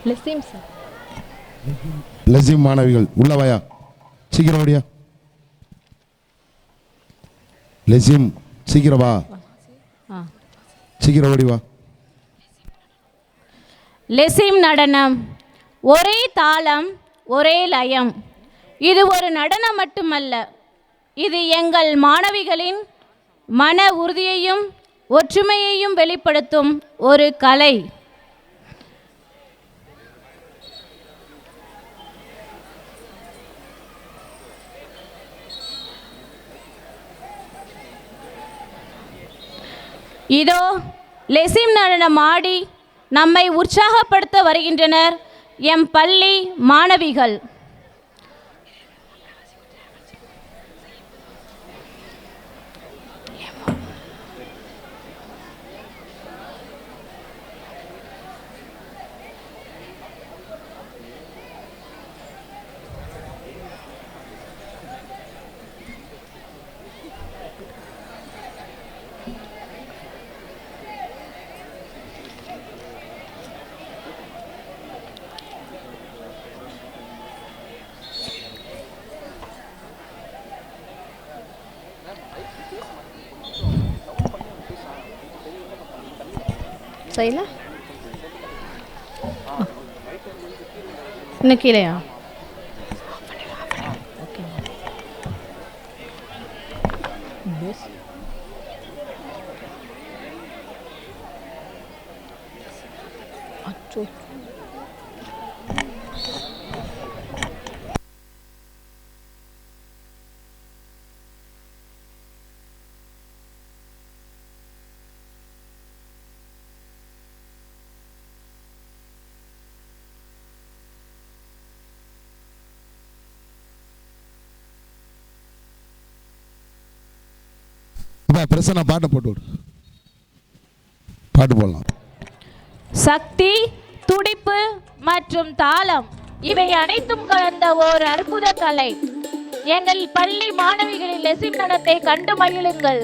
Lezim sir. Lezim மாணவிகள் உள்ளவாயா, சீக்கிரம் ஓடியா. லெசிம் சீக்கிரம் வா, சீக்கிரம் ஓடி வா. லெசிம் நடனம் ஒரே தாளம் ஒரே லயம். இது ஒரு நடனம் மட்டுமல்ல, இது எங்கள் மாணவிகளின் மன உறுதியையும் ஒற்றுமையையும் வெளிப்படுத்தும் ஒரு கலை. இதோ லெசிம் நடனம் ஆடி நம்மை உற்சாகப்படுத்த வருகின்றனர் எம் பள்ளி மாணவிகள். செய்யல இன்னும் கீழேயா? ஓகே. அச்சோ. பிரசன்னா பாட்டை போட்டு விடு. பாட்டு போடலாம். சக்தி, துடிப்பு மற்றும் தாளம் இவை அனைத்தும் கலந்த ஓர் அற்புத கலை. எங்கள் பள்ளி மாணவிகளின் லெசிம் நடனத்தை கண்டு மகிழுங்கள்.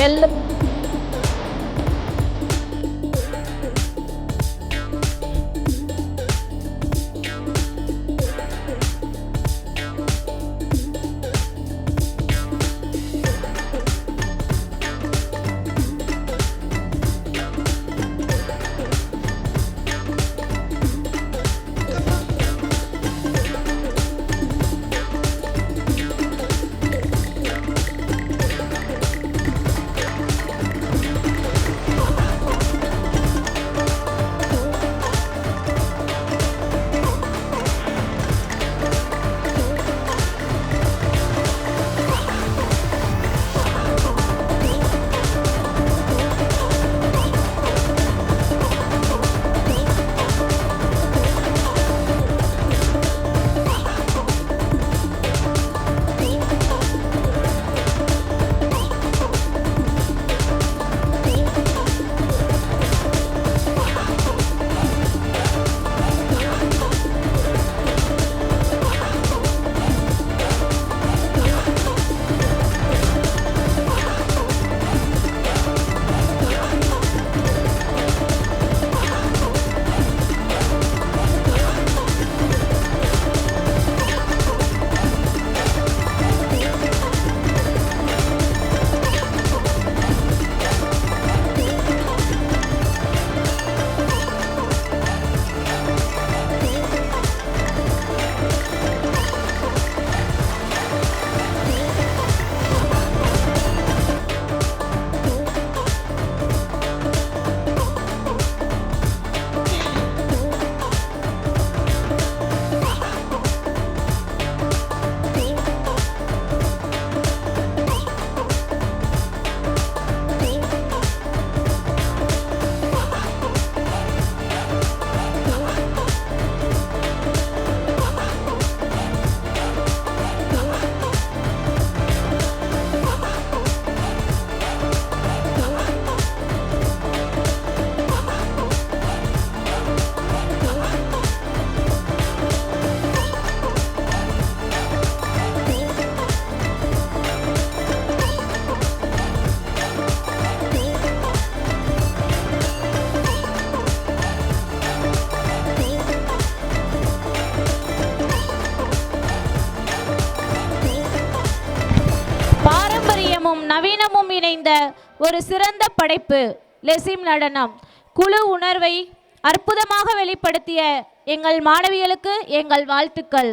வெள்ளம் அமைந்த ஒரு சிறந்த படைப்பு லெசிம் நடனம். குழு உணர்வை அற்புதமாக வெளிப்படுத்திய எங்கள் மாணவிகளுக்கு எங்கள் வாழ்த்துக்கள்.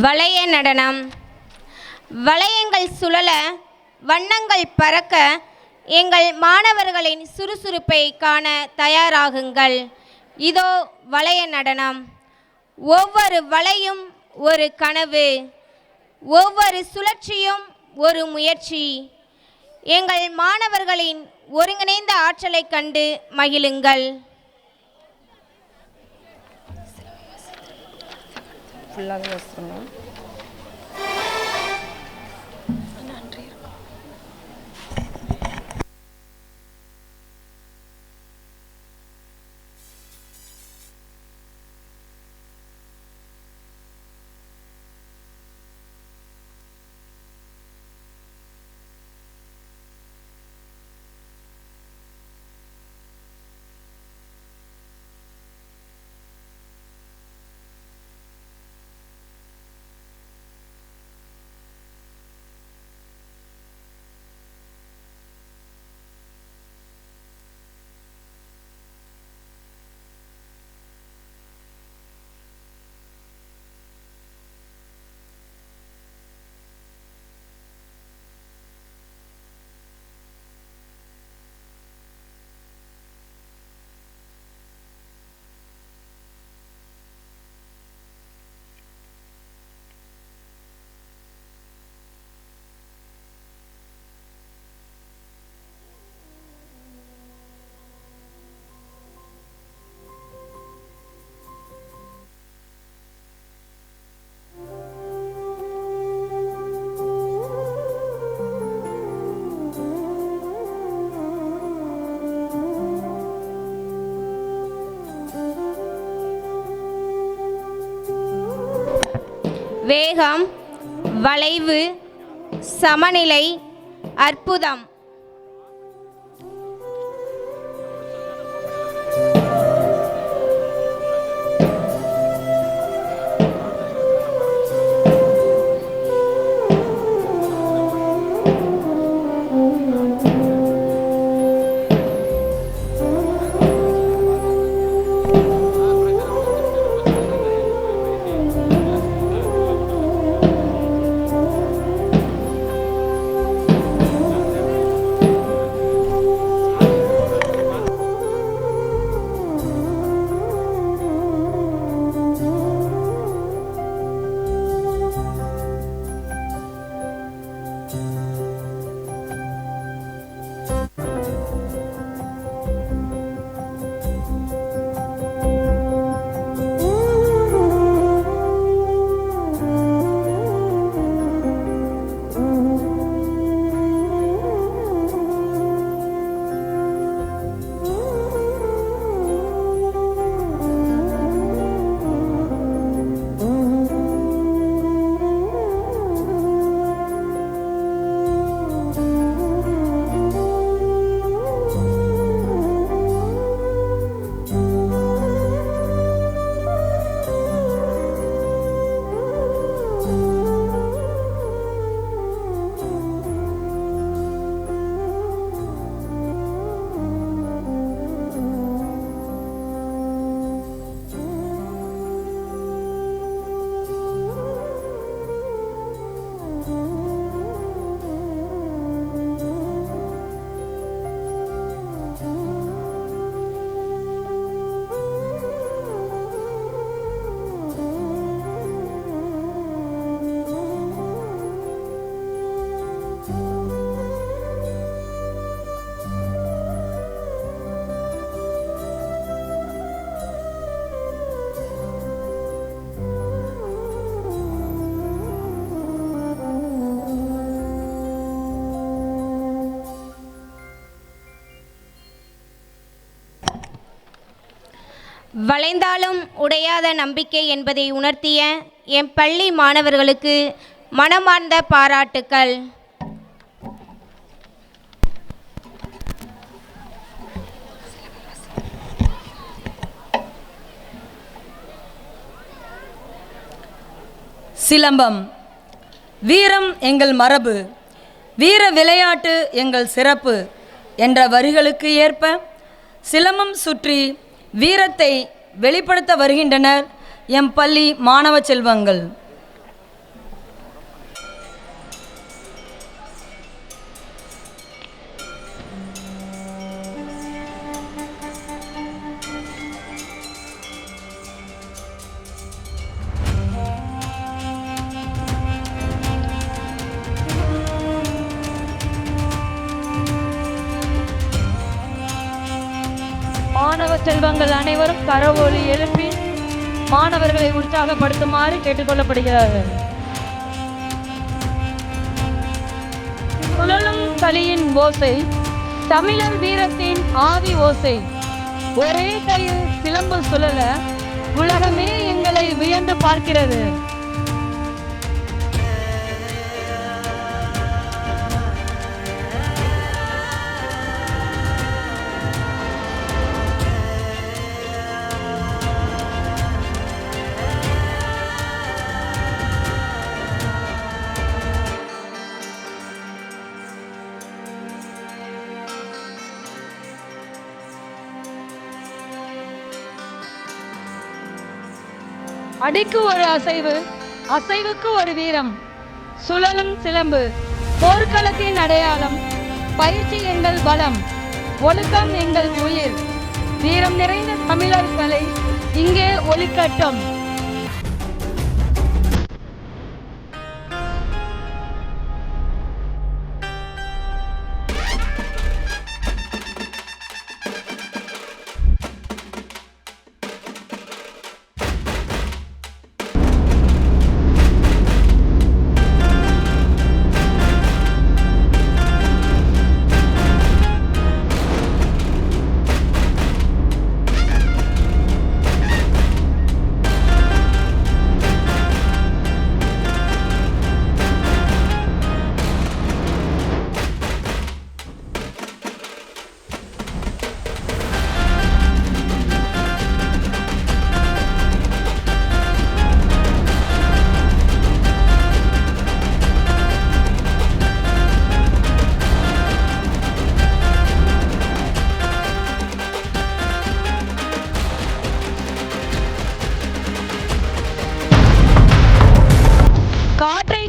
வளைய நடனம். வளையங்கள் சுழல, வண்ணங்கள் பறக்க, எங்கள் மாணவர்களின் சுறுசுறுப்பை காண தயாராகுங்கள். இதோ வளைய நடனம். ஒவ்வொரு வளையும் ஒரு கனவு, ஒவ்வொரு சுழற்சியும் ஒரு முயற்சி. எங்கள் மாணவர்களின் ஒருங்கிணைந்த ஆற்றலை கண்டு மகிழுங்கள். வேகம், வளைவு, சமநிலை, அற்புதம். வளைந்தாலும் உடையாத நம்பிக்கை என்பதை உணர்த்திய என் பள்ளி மாணவர்களுக்கு மனமார்ந்த பாராட்டுக்கள். சிலம்பம். வீரம் எங்கள் மரபு, வீர விளையாட்டு எங்கள் சிறப்பு என்ற வரிகளுக்கு ஏற்ப சிலம்பம் சுற்றி வீரத்தை வெளிப்படுத்த வருகின்றனர் எம் பள்ளி மாணவ செல்வங்கள். மாணவ செல்வங்கள் அனைவரும் கரவொலி எழுப்பி மாணவர்களை உற்சாகப்படுத்துமாறு கேட்டுக்கொள்ளப்படுகிறார்கள். சுழலும் களியின் ஓசை தமிழர் வீரத்தின் ஆவி ஓசை. ஒரே கையில் சிலம்பு சுழல உலகமே எங்களை வியந்து பார்க்கிறது. அடிக்கு ஒரு அசைவு, அசைவுக்கு ஒரு வீரம். சுழலும் சிலம்பு போர்க்களத்தின் அடையாளம். பயிற்சி எங்கள் பலம், ஒழுக்கம் எங்கள் உயிர். வீரம் நிறைந்த தமிழர்களை இங்கே ஒலிக்கட்டும்.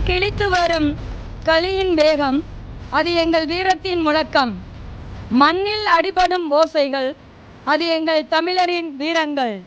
கிழித்து வரும் களியின் வேகம், அது எங்கள் வீரத்தின் முழக்கம். மண்ணில் அடிபடும் ஓசைகள், அது எங்கள் தமிழரின் வீரங்கள்.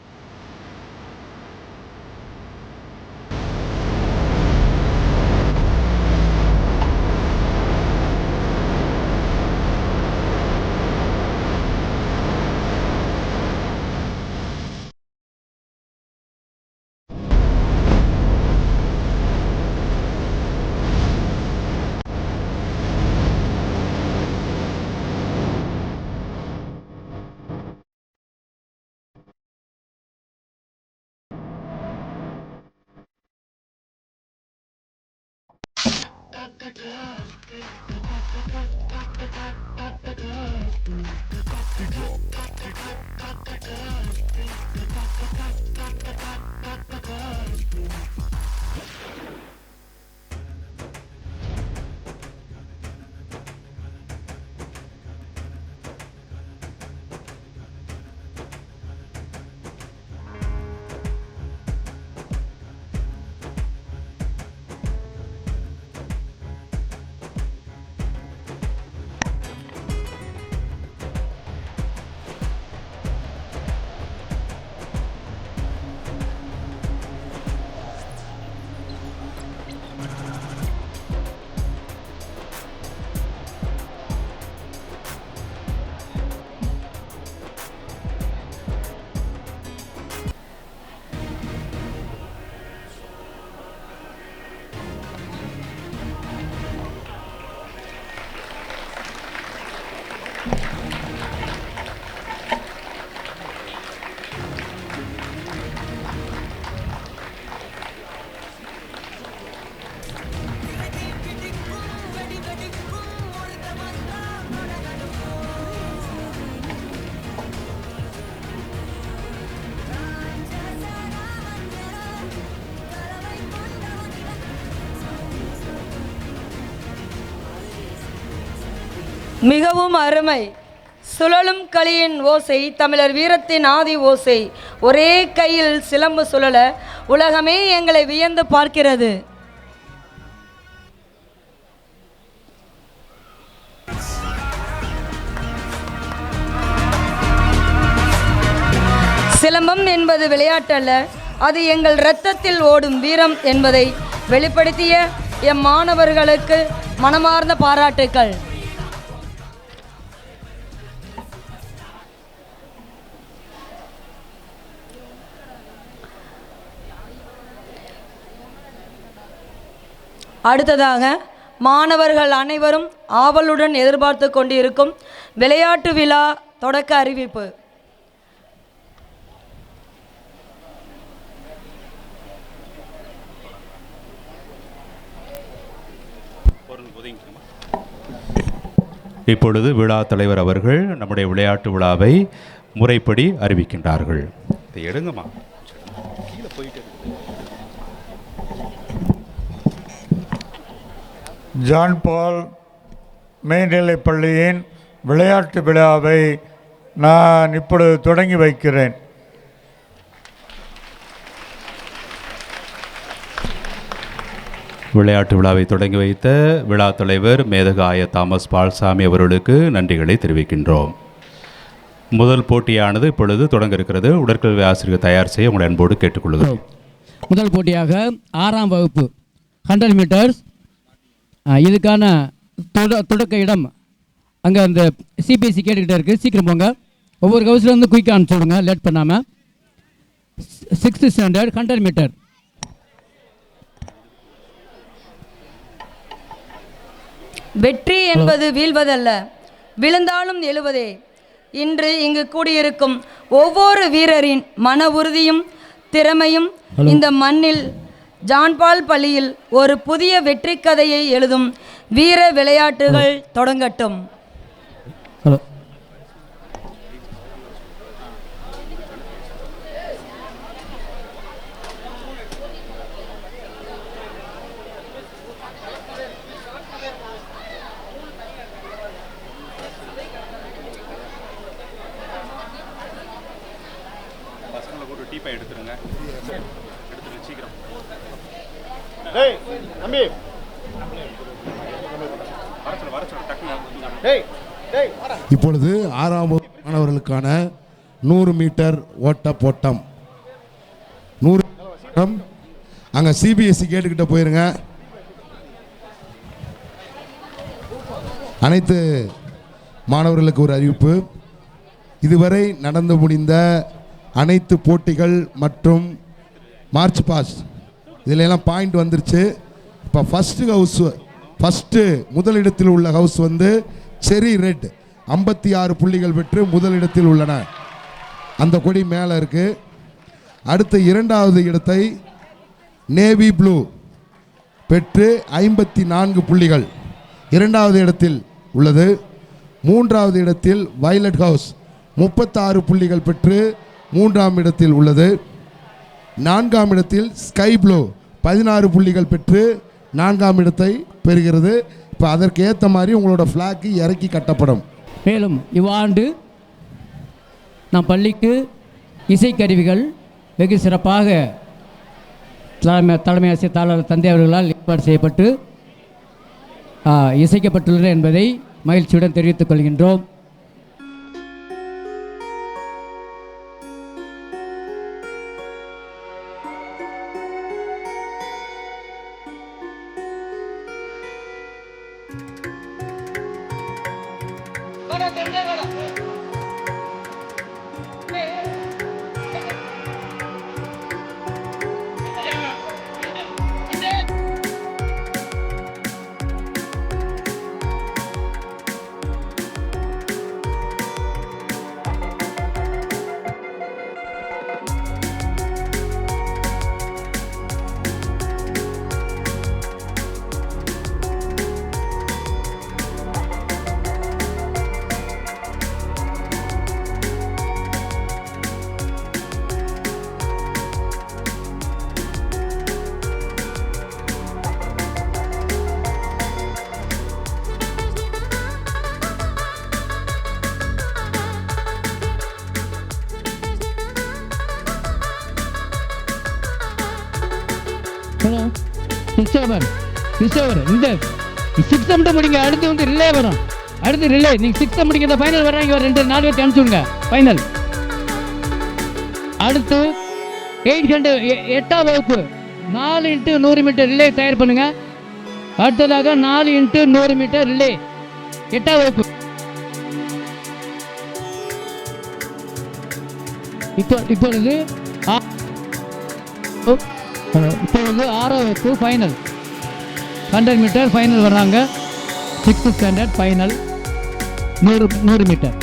மிகவும் அருமை. சுழலும் களியின் ஓசை தமிழர் வீரத்தின் ஆதி ஓசை. ஒரே கையில் சிலம்பு சுழல உலகமே எங்களை வியந்து பார்க்கிறது. சிலம்பம் என்பது விளையாட்டல்ல, அது எங்கள் இரத்தத்தில் ஓடும் வீரம் என்பதை வெளிப்படுத்திய எம் மாணவர்களுக்கு மனமார்ந்த பாராட்டுக்கள். அடுத்ததாக மாணவர்கள் அனைவரும் ஆவலுடன் எதிர்பார்த்து கொண்டிருக்கும் விளையாட்டு விழா தொடக்க அறிவிப்பு. இப்பொழுது விழா தலைவர் அவர்கள் நம்முடைய விளையாட்டு விழாவை முறைப்படி அறிவிக்கின்றார்கள். இதை எடுங்கம்மா. ஜான் பால் மேல்நிலைப் பள்ளியின் விளையாட்டு விழாவை நான் இப்பொழுது தொடங்கி வைக்கிறேன். விளையாட்டு விழாவை தொடங்கி வைத்த விழா தலைவர் மேதகாய தாமஸ் பால்சாமி அவர்களுக்கு நன்றிகளை தெரிவிக்கின்றோம். முதல் போட்டியானது இப்பொழுது தொடங்க இருக்கிறது. உடற்கல்வி ஆசிரியர் தயார் செய்ய உங்களை அன்போடு கேட்டுக்கொள்கிறோம். முதல் போட்டியாக 6ஆம் வகுப்பு 100 மீட்டர்ஸ். இதுக்கான தொடக்க இடம் அங்கே அந்த சிபிஎஸ்சி கேட்டுக்கிட்டே இருக்குது. சீக்கிரம் போங்க. ஒவ்வொரு ஹவுஸில் வந்து குயிக்காக அனுப்பிச்சுடுங்க, லேட் பண்ணாமல். 6th standard 100 metre. வெற்றி என்பது வீழ்வதல்ல, விழுந்தாலும் எழுவதே. இன்று இங்கு கூடியிருக்கும் ஒவ்வொரு வீரரின் மன உறுதியும் திறமையும் இந்த மண்ணில் ஜான்பால் பள்ளியில் ஒரு புதிய வெற்றி கதையை எழுதும் வீர விளையாட்டுகள் தொடங்கட்டும். இப்பொழுது 6ஆம் வகுப்பு மாணவர்களுக்கான 100 மீட்டர் ஓட்டம். 100 மீட்டர் அங்கே சிபிஎஸ்சி கேட்டுக்கிட்ட போயிருங்க. அனைத்து மாணவர்களுக்கு ஒரு அறிவிப்பு. இதுவரை நடந்து முடிந்த அனைத்து போட்டிகள் மற்றும் மார்ச் பாஸ் இதிலெல்லாம் பாயிண்ட் வந்துருச்சு. இப்போ ஃபஸ்ட்டு முதலிடத்தில் உள்ள ஹவுஸ் வந்து செரி ரெட் 56 புள்ளிகள் பெற்று முதலிடத்தில் உள்ளன. அந்த கொடி மேலே இருக்குது. அடுத்த 2வது இடத்தை நேவி ப்ளூ பெற்று 54 புள்ளிகள் 2வது இடத்தில் உள்ளது. 3வது இடத்தில் வயலட் ஹவுஸ் 36 புள்ளிகள் பெற்று 3ஆம் இடத்தில் உள்ளது. 4ஆம் இடத்தில் ஸ்கை ப்ளூ 16 புள்ளிகள் பெற்று 4ஆம் இடத்தை பெறுகிறது. இப்போ அதற்கு ஏற்ற மாதிரி உங்களோட ஃப்ளாக்கு இறக்கி கட்டப்படும். மேலும் இவ்வாண்டு நம் பள்ளிக்கு இசைக்கருவிகள் வெகு சிறப்பாக தலைமை ஆசிரியர் தாளர் தந்தை அவர்களால் ஏற்பாடு செய்யப்பட்டு இசைக்கப்பட்டுள்ளன என்பதை மகிழ்ச்சியுடன் தெரிவித்துக் கொள்கின்றோம். கிறிஸ்டோபர் இந்த 6 மட்டும் முடிங்க. அடுத்து வந்து ரிலே வரும். அடுத்து ரிலே நீங்கள் 6 முடிங்க. இந்த ஃபைனல் வர்றாங்க. ஒரு 2-4 பேர் அனுப்பிச்சுடுங்க ஃபைனல். அடுத்து 800 8ஆம் வகுப்பு 4x100 மீட்டர் ரிலே தயார் பண்ணுங்க. அடுத்ததாக 4x100 மீட்டர் ரிலே 8ஆம் வகுப்பு. இப்பொழுது 6ஆம் வகுப்பு ஃபைனல் 100 மீட்டர் ஃபைனல் வர்றாங்க. 6th standard final 100 metre.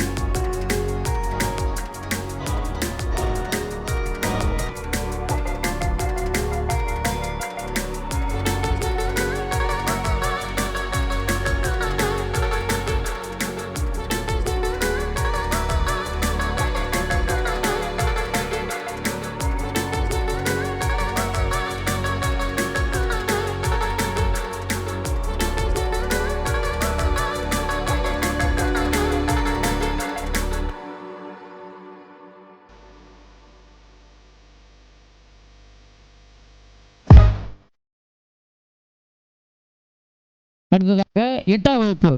அடுத்ததாக 8ஆம் வகுப்பு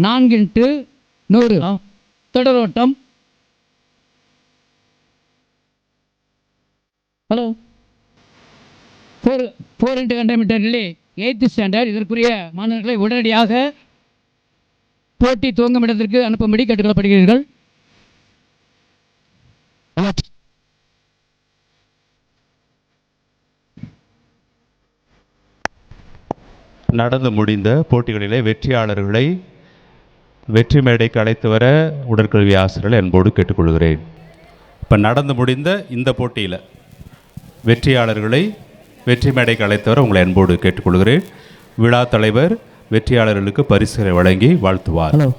4x100 தொடரோட்டம். Hello 4x100 metre relay 8th standard. இதற்குரிய மாணவர்களை உடனடியாக போட்டி துவங்கும் இடத்திற்கு அனுப்பும்படி கேட்டுக்கொள்ளப்படுகிறீர்கள். நடந்து முடிந்த போட்டிகளிலே வெற்றியாளர்களை வெற்றி மேடைக்கு அழைத்து வர உடற்கல்வி ஆசிரியர்கள் அன்போடு கேட்டுக்கொள்கிறேன். இப்போ நடந்து முடிந்த இந்த போட்டியில் வெற்றியாளர்களை வெற்றி மேடைக்கு அழைத்து வர உங்களை அன்போடு கேட்டுக்கொள்கிறேன். விழா தலைவர் வெற்றியாளர்களுக்கு பரிசுகளை வழங்கி வாழ்த்துவார். ஹலோ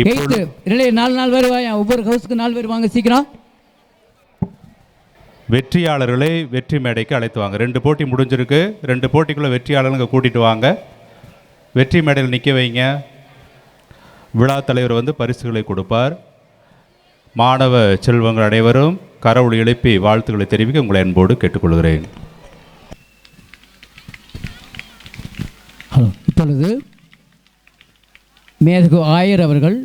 இப்போது ரிலே 4 பேர் வாங்க. ஒவ்வொரு ஹவுஸுக்கு 4 பேர் வாங்க சீக்கிரம். வெற்றியாளர்களை வெற்றி மேடைக்கு அழைத்து வாங்க. 2 போட்டி முடிஞ்சிருக்கு. 2 போட்டிக்குள்ளே வெற்றியாளர்களுங்க கூட்டிகிட்டு வாங்க. வெற்றி மேடையில் நிற்க வைங்க. விழா தலைவர் வந்து பரிசுகளை கொடுப்பார். மாணவ செல்வங்கள் அனைவரும் கரவொலி எழுப்பி வாழ்த்துக்களை தெரிவிக்க உங்களை அன்போடு கேட்டுக்கொள்கிறேன். இப்பொழுது மேதகு ஆயர் அவர்கள்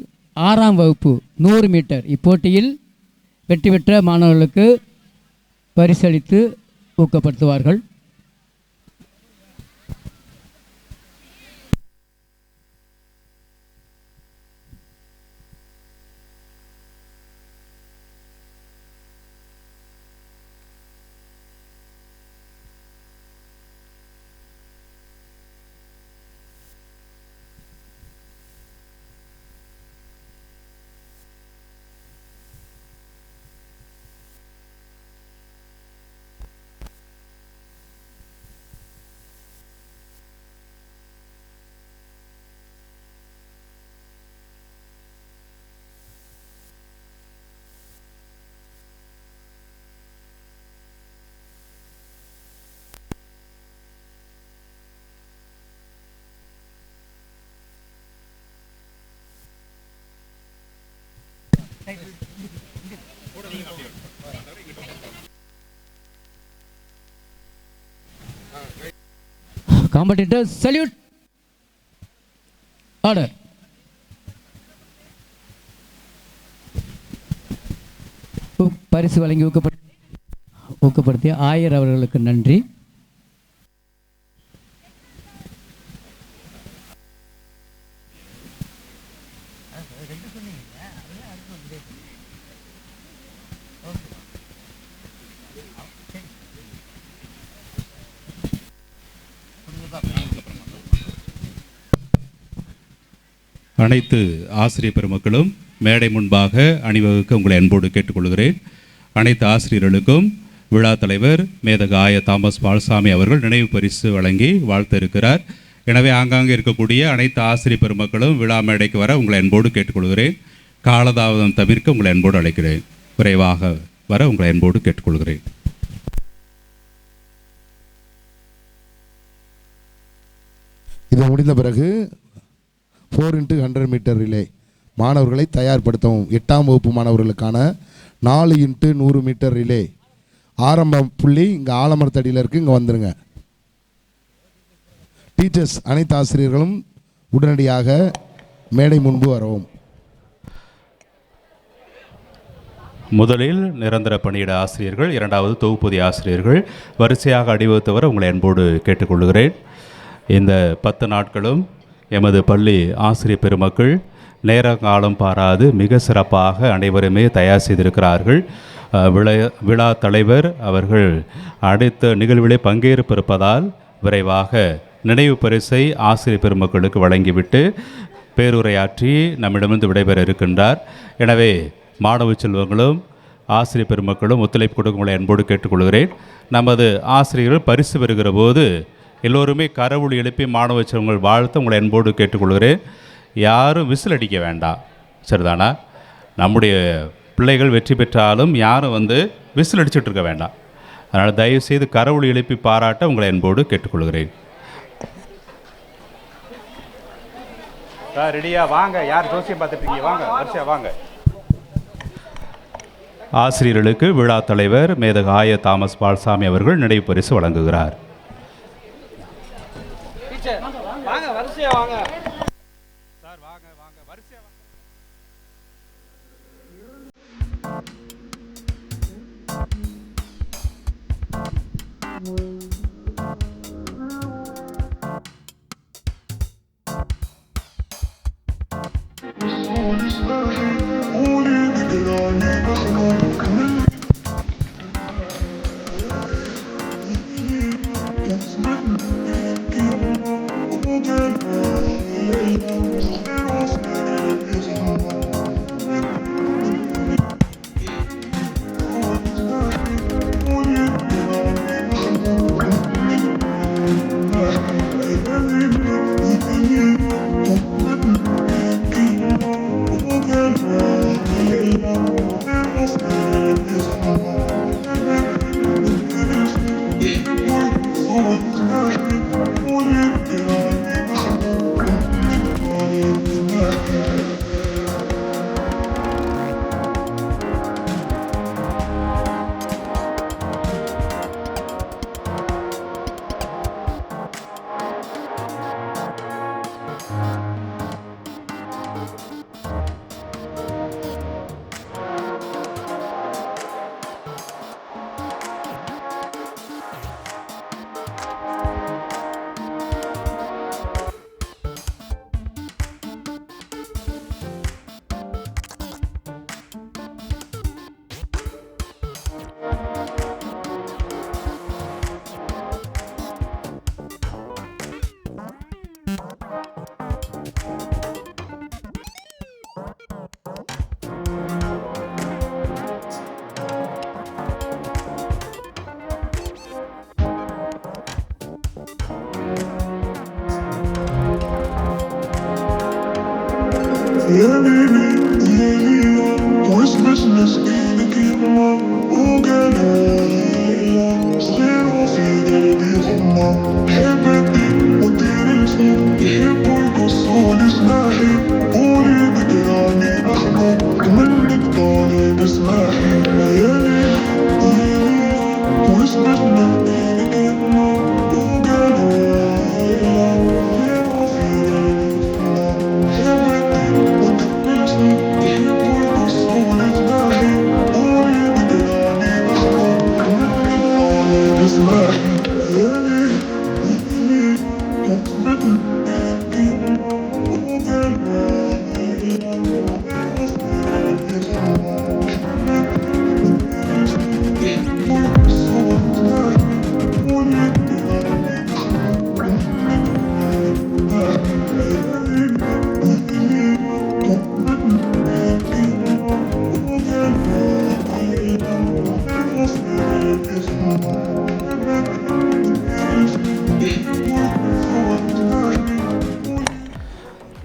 6ஆம் வகுப்பு 100 மீட்டர் இப்போட்டியில் வெற்றி பெற்ற மாணவர்களுக்கு பரிசளித்து ஊக்கப்படுத்துவார்கள். Competitors, salute. Order. பரிசு வழங்கி ஊக்கப்படுத்திய ஆயர் அவர்களுக்கு நன்றி. அனைத்து ஆசிரியர் பெருமக்களும் மேடை முன்பாக அணிவகுக்க உங்களை அன்போடு கேட்டுக்கொள்கிறேன். அனைத்து ஆசிரியர்களுக்கும் விழா தலைவர் மேதகு ஆய தாமஸ் பால்சாமி அவர்கள் நினைவு பரிசு வழங்கி வாழ்த்த இருக்கிறார். எனவே ஆங்காங்கே இருக்கக்கூடிய அனைத்து ஆசிரியர் பெருமக்களும் விழா மேடைக்கு வர உங்களை அன்போடு கேட்டுக்கொள்கிறேன். காலதாமதம் தவிர்க்க உங்களை அன்போடு அழைக்கிறேன். விரைவாக வர உங்களை அன்போடு கேட்டுக்கொள்கிறேன். இது முடிந்த பிறகு 4x100 மீட்டர் ரிலே மாணவர்களை தயார்படுத்தவும். 8ஆம் வகுப்பு மாணவர்களுக்கான 4x100 மீட்டர் ரிலே ஆரம்ப புள்ளி இங்கே ஆலமரத்தடியில் இருக்குது. இங்கே வந்துடுங்க. டீச்சர்ஸ் அனைத்து ஆசிரியர்களும் உடனடியாக மேடை முன்பு வரவும். முதலில் நிரந்தர பணியிட ஆசிரியர்கள், இரண்டாவது தொகுப்பூதிய ஆசிரியர்கள் வரிசையாக அணிவகுத்து வர உங்களை அன்போடு கேட்டுக்கொள்கிறேன். இந்த 10 நாட்களும் எமது பள்ளி ஆசிரியர் பெருமக்கள் நேர காலம் பாராது மிக சிறப்பாக அனைவருமே தயார் செய்திருக்கிறார்கள். விழா தலைவர் அவர்கள் அடுத்த நிகழ்விலே பங்கேற்பிருப்பதால் விரைவாக நினைவு பரிசை ஆசிரியர் பெருமக்களுக்கு வழங்கிவிட்டு பேருரையாற்றி நம்மிடமிருந்து விடைபெற இருக்கின்றார். எனவே மாணவ செல்வங்களும் ஆசிரியர் பெருமக்களும் ஒத்துழைப்பு கொடுக்கும்படி அன்போடு கேட்டுக்கொள்கிறேன். நமது ஆசிரியர்கள் பரிசு பெறுகிற போது எல்லோருமே கரவொலி எழுப்பி மாணவ செல்வங்கள் வாழ்த்து உங்களை அன்போடு கேட்டுக்கொள்கிறேன். யாரும் விசில் அடிக்க வேண்டாம், சரிதானா? நம்முடைய பிள்ளைகள் வெற்றி பெற்றாலும் யாரும் விசில் அடிச்சுட்டு இருக்க வேண்டாம். அதனால் தயவுசெய்து கரவொலி எழுப்பி பாராட்ட உங்களை அன்போடு கேட்டுக்கொள்கிறேன். ரெடியா வாங்க, யார் ஜோசியம் பார்த்துட்டீங்க, வாங்க வரிசையா வாங்க. ஆசிரியர்களுக்கு விழா தலைவர் மேதகாய தாமஸ் பால்சாமி அவர்கள் நினைவு பரிசு வழங்குகிறார். வாங்க வரிசையா வாங்க சார், வாங்க வாங்க வரிசையா வாங்க.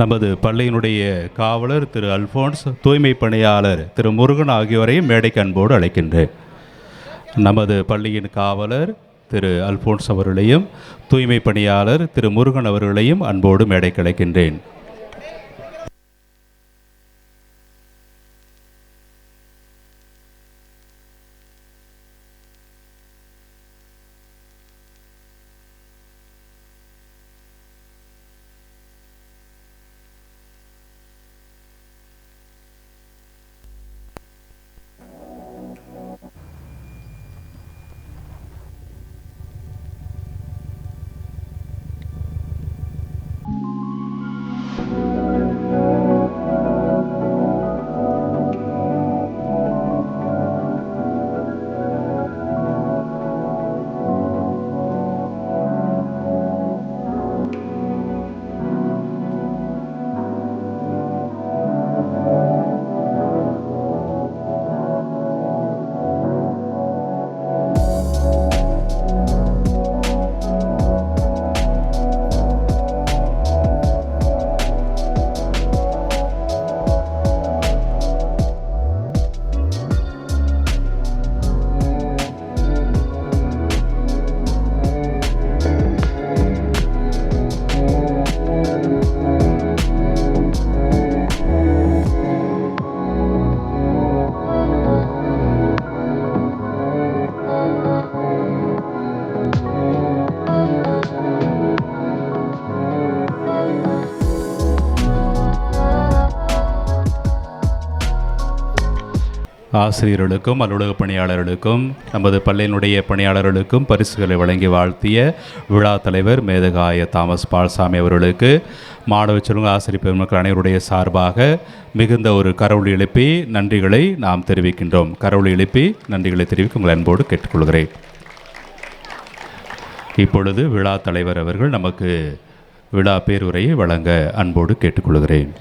நமது பள்ளியினுடைய காவலர் திரு அல்போன்ஸ், தூய்மை பணியாளர் திரு முருகன் ஆகியோரையும் மேடைக்கு அன்போடு அழைக்கின்றேன். நமது பள்ளியின் காவலர் திரு அல்போன்ஸ் அவர்களையும் தூய்மை பணியாளர் திரு முருகன் அவர்களையும் அன்போடு மேடைக்கு அழைக்கின்றேன். ஆசிரியர்களுக்கும் அலுவலக பணியாளர்களுக்கும் நமது பள்ளியினுடைய பணியாளர்களுக்கும் பரிசுகளை வழங்கி வாழ்த்திய விழா தலைவர் மேதகாய தாமஸ் பால்சாமி அவர்களுக்கு மாணவ செல்வங்கள் ஆசிரியர் பெருமக்கள் அனைவருடைய சார்பாக மிகுந்த ஒரு கரவொலி எழுப்பி நன்றிகளை நாம் தெரிவிக்கின்றோம். கரவொலி எழுப்பி நன்றிகளை தெரிவிக்க உங்கள் அன்போடு கேட்டுக்கொள்கிறேன். இப்பொழுது விழா தலைவர் அவர்கள் நமக்கு விழா பேருரையை வழங்க அன்போடு கேட்டுக்கொள்கிறேன்.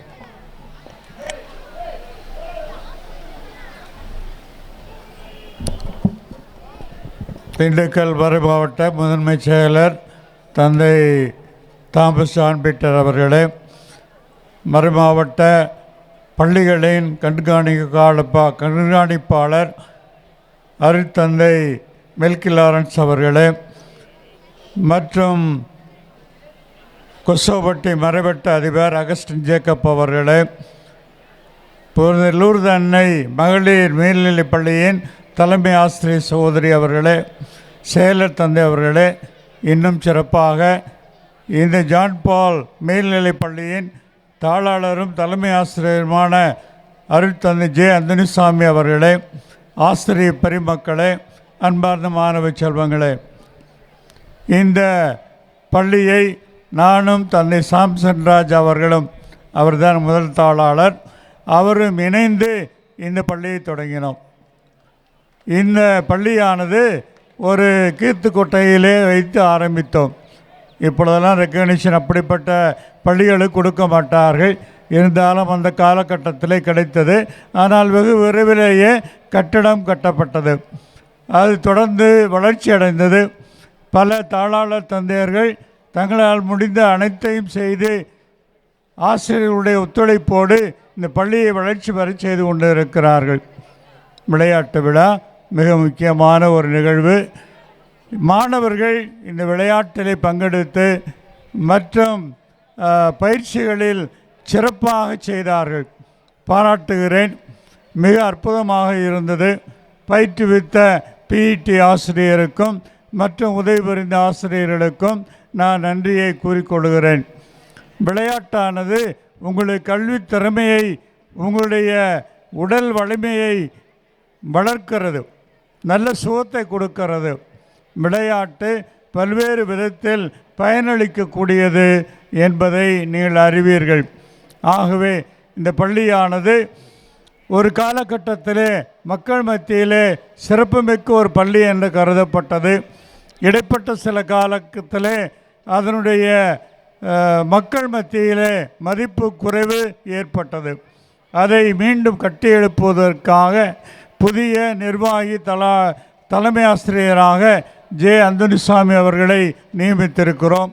திண்டுக்கல் மறை மாவட்ட முதன்மை செயலர் தந்தை தாமஸ் ஜான் பீட்டர் அவர்களே, மறை மாவட்ட பள்ளிகளின் கண்காணிப்பாளர் அருட்தந்தை மெல்கி லாரன்ஸ் அவர்களே, மற்றும் கொசோபட்டி மறைவட்ட அதிபர் அகஸ்டின் ஜேக்கப் அவர்களே, லூர்து அன்னை மகளிர் மேல்நிலைப் பள்ளியின் தலைமை ஆசிரியர் சகோதரி அவர்களே, செயலர் தந்தை அவர்களே, இன்னும் சிறப்பாக இந்த ஜான் பால் மேல்நிலைப் பள்ளியின் தாளாளரும் தலைமை ஆசிரியருமான அருட்தந்தை ஜே அந்தனிசாமி அவர்களே, ஆசிரியர் பெருமக்களே, அன்பார்ந்த மாணவ செல்வங்களே, இந்த பள்ளியை நானும் தந்தை சாம்சன்ராஜ் அவர்களும், அவர்தான் முதல் தாளாளர், அவரும் இணைந்து இந்த பள்ளியை தொடங்கினோம். இந்த பள்ளியானது ஒரு கீர்த்துக்கொட்டையிலே வைத்து ஆரம்பித்தோம். இப்பொழுதெல்லாம் ரெக்கக்னிஷன் அப்படிப்பட்ட பள்ளிகளுக்கு கொடுக்க மாட்டார்கள். இருந்தாலும் அந்த காலகட்டத்திலே கிடைத்தது. ஆனால் வெகு விரைவிலேயே கட்டடம் கட்டப்பட்டது. அது தொடர்ந்து வளர்ச்சி அடைந்தது. பல தாளாளர் தந்தையர்கள் தங்களால் முடிந்த அனைத்தையும் செய்து ஆசிரியர்களுடைய ஒத்துழைப்போடு இந்த பள்ளியை வளர்ச்சி பெற செய்து கொண்டு இருக்கிறார்கள். விளையாட்டு விழா மிக முக்கியமான ஒரு நிகழ்வு. மாணவர்கள் இந்த விளையாட்டிலே பங்கெடுத்து மற்றும் பயிற்சிகளில் சிறப்பாக செய்தார்கள். பாராட்டுகிறேன். மிக அற்புதமாக இருந்தது. பயிற்றுவித்த பிஇடி ஆசிரியருக்கும் மற்றும் உதவி புரிந்த ஆசிரியர்களுக்கும் நான் நன்றியை கூறிக்கொள்கிறேன். விளையாட்டானது உங்களுடைய கல்வி திறமையை, உங்களுடைய உடல் வலிமையை வளர்க்கிறது, நல்ல சுகத்தை கொடுக்கிறது. விளையாட்டு பல்வேறு விதத்தில் பயனளிக்கக்கூடியது என்பதை நீங்கள் அறிவீர்கள். ஆகவே இந்த பள்ளியானது ஒரு காலகட்டத்திலே மக்கள் மத்தியிலே சிறப்புமிக்க ஒரு பள்ளி என்று கருதப்பட்டது. இடைப்பட்ட சில காலத்திலே அதனுடைய மக்கள் மத்தியிலே மதிப்பு குறைவு ஏற்பட்டது. அதை மீண்டும் கட்டி எழுப்புவதற்காக புதிய நிர்வாகி தலைமை ஆசிரியராக ஜே அந்தனிசாமி அவர்களை நியமித்திருக்கிறோம்.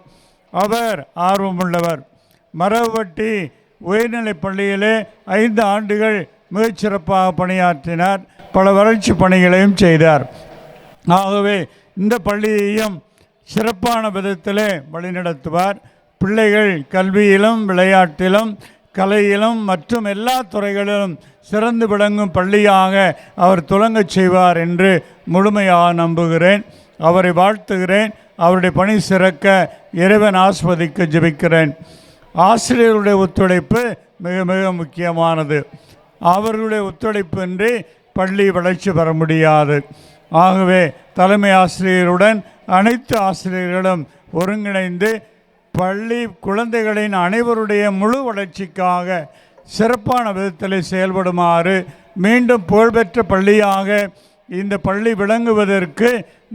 அவர் ஆர்வமுள்ளவர். மரவட்டி உயர்நிலைப் பள்ளியிலே 5 ஆண்டுகள் மிகச்சிறப்பாக பணியாற்றினார். பல வளர்ச்சி பணிகளையும் செய்தார். ஆகவே இந்த பள்ளியையும் சிறப்பான விதத்திலே வழிநடத்துவார். பிள்ளைகள் கல்வியிலும் விளையாட்டிலும் கலையிலும் மற்றும் எல்லா துறைகளிலும் சிறந்து விளங்கும் பள்ளியாக அவர் துலங்கச் செய்வார் என்று முழுமையாக நம்புகிறேன். அவரை வாழ்த்துகிறேன். அவருடைய பணி சிறக்க இறைவன் ஆஸ்வதிக்க ஜெபிக்கிறேன். ஆசிரியர்களுடைய ஒத்துழைப்பு மிக மிக முக்கியமானது. அவர்களுடைய ஒத்துழைப்பின்றி பள்ளி வளர்ச்சி பெற முடியாது. ஆகவே தலைமை ஆசிரியருடன் அனைத்து ஆசிரியர்களும் ஒருங்கிணைந்து பள்ளி குழந்தைகளின் அனைவருடைய முழு வளர்ச்சிக்காக சிறப்பான விதத்தில் செயல்படுமாறு, மீண்டும் புகழ்பெற்ற பள்ளியாக இந்த பள்ளி விளங்குவதற்கு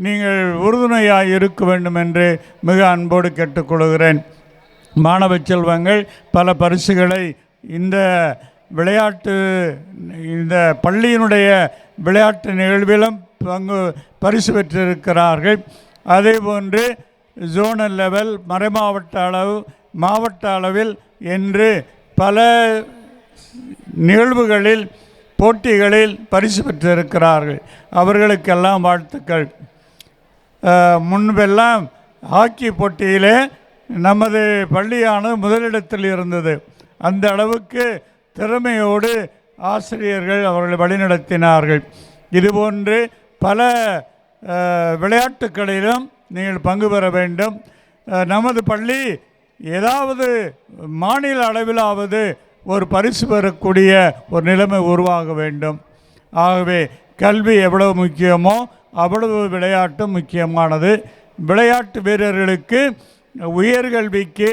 நீங்கள் உறுதுணையாக இருக்க வேண்டும் என்று மிக அன்போடு கேட்டுக்கொள்கிறேன். மாணவ செல்வங்கள் பல பரிசுகளை இந்த பள்ளியினுடைய விளையாட்டு நிகழ்விலும் பரிசு பெற்றிருக்கிறார்கள். அதேபோன்று ஜோனல் லெவல், மறைமாவட்ட அளவு, மாவட்ட அளவில் என்று பல நிகழ்வுகளில் போட்டிகளில் பரிசு பெற்றிருக்கிறார்கள். அவர்களுக்கெல்லாம் வாழ்த்துக்கள். முன்பெல்லாம் ஹாக்கி போட்டியிலே நமது பள்ளியானது முதலிடத்தில் இருந்தது. அந்த அளவுக்கு திறமையோடு ஆசிரியர்கள் அவர்களை வழிநடத்தினார்கள். இதுபோன்று பல விளையாட்டுகளிலும் நீங்கள் பங்கு பெற வேண்டும். நமது பள்ளி ஏதாவது மாநில அளவிலாவது ஒரு பரிசு பெறக்கூடிய ஒரு நிலைமை உருவாக வேண்டும். ஆகவே கல்வி எவ்வளவு முக்கியமோ அவ்வளவு விளையாட்டும் முக்கியமானது. விளையாட்டு வீரர்களுக்கு உயர்கல்விக்கு